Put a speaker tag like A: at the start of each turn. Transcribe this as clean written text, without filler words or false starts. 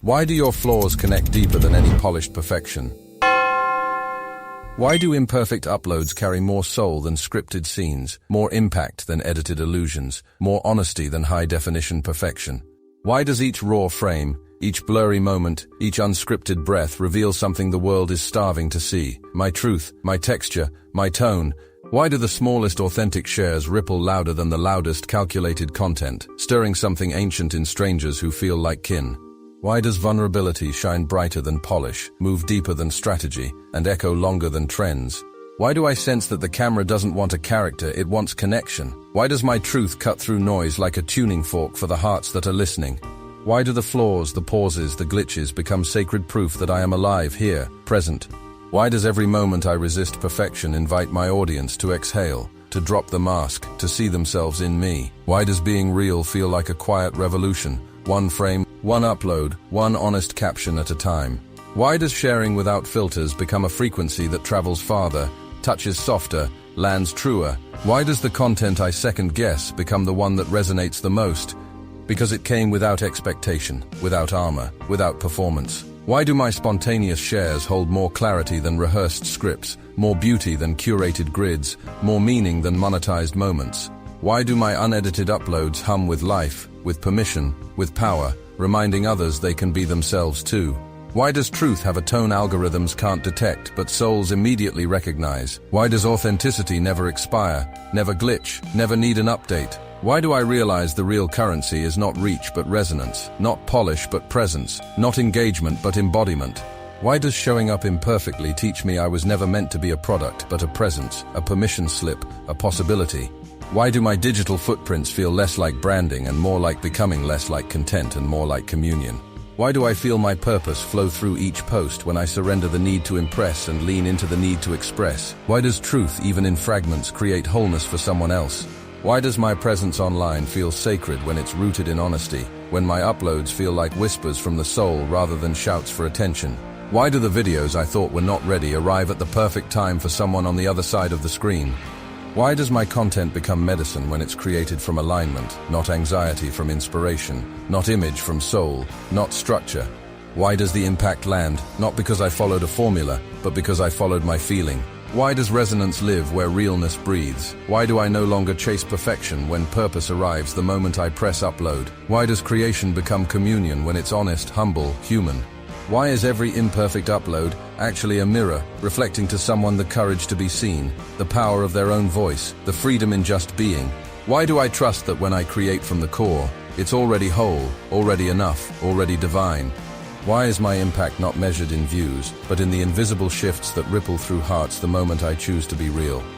A: Why do your flaws connect deeper than any polished perfection? Why do imperfect uploads carry more soul than scripted scenes, more impact than edited illusions, more honesty than high-definition perfection? Why does each raw frame, each blurry moment, each unscripted breath reveal something the world is starving to see? My truth, my texture, my tone. Why do the smallest authentic shares ripple louder than the loudest calculated content, stirring something ancient in strangers who feel like kin? Why does vulnerability shine brighter than polish, move deeper than strategy, and echo longer than trends? Why do I sense that the camera doesn't want a character, it wants connection? Why does my truth cut through noise like a tuning fork for the hearts that are listening? Why do the flaws, the pauses, the glitches become sacred proof that I am alive here, present? Why does every moment I resist perfection invite my audience to exhale, to drop the mask, to see themselves in me? Why does being real feel like a quiet revolution? One frame, one upload, one honest caption at a time. Why does sharing without filters become a frequency that travels farther, touches softer, lands truer? Why does the content I second guess become the one that resonates the most? Because it came without expectation, without armor, without performance. Why do my spontaneous shares hold more clarity than rehearsed scripts, more beauty than curated grids, more meaning than monetized moments? Why do my unedited uploads hum with life, with permission, with power, reminding others they can be themselves too? Why does truth have a tone algorithms can't detect but souls immediately recognize? Why does authenticity never expire, never glitch, never need an update? Why do I realize the real currency is not reach but resonance, not polish but presence, not engagement but embodiment? Why does showing up imperfectly teach me I was never meant to be a product but a presence, a permission slip, a possibility? Why do my digital footprints feel less like branding and more like becoming, less like content and more like communion? Why do I feel my purpose flow through each post when I surrender the need to impress and lean into the need to express? Why does truth, even in fragments, create wholeness for someone else? Why does my presence online feel sacred when it's rooted in honesty, when my uploads feel like whispers from the soul rather than shouts for attention? Why do the videos I thought were not ready arrive at the perfect time for someone on the other side of the screen? Why does my content become medicine when it's created from alignment, not anxiety from inspiration, not image from soul, not structure? Why does the impact land, not because I followed a formula, but because I followed my feeling? Why does resonance live where realness breathes? Why do I no longer chase perfection when purpose arrives the moment I press upload? Why does creation become communion when it's honest, humble, human? Why is every imperfect upload actually a mirror, reflecting to someone the courage to be seen, the power of their own voice, the freedom in just being? Why do I trust that when I create from the core, it's already whole, already enough, already divine? Why is my impact not measured in views, but in the invisible shifts that ripple through hearts the moment I choose to be real?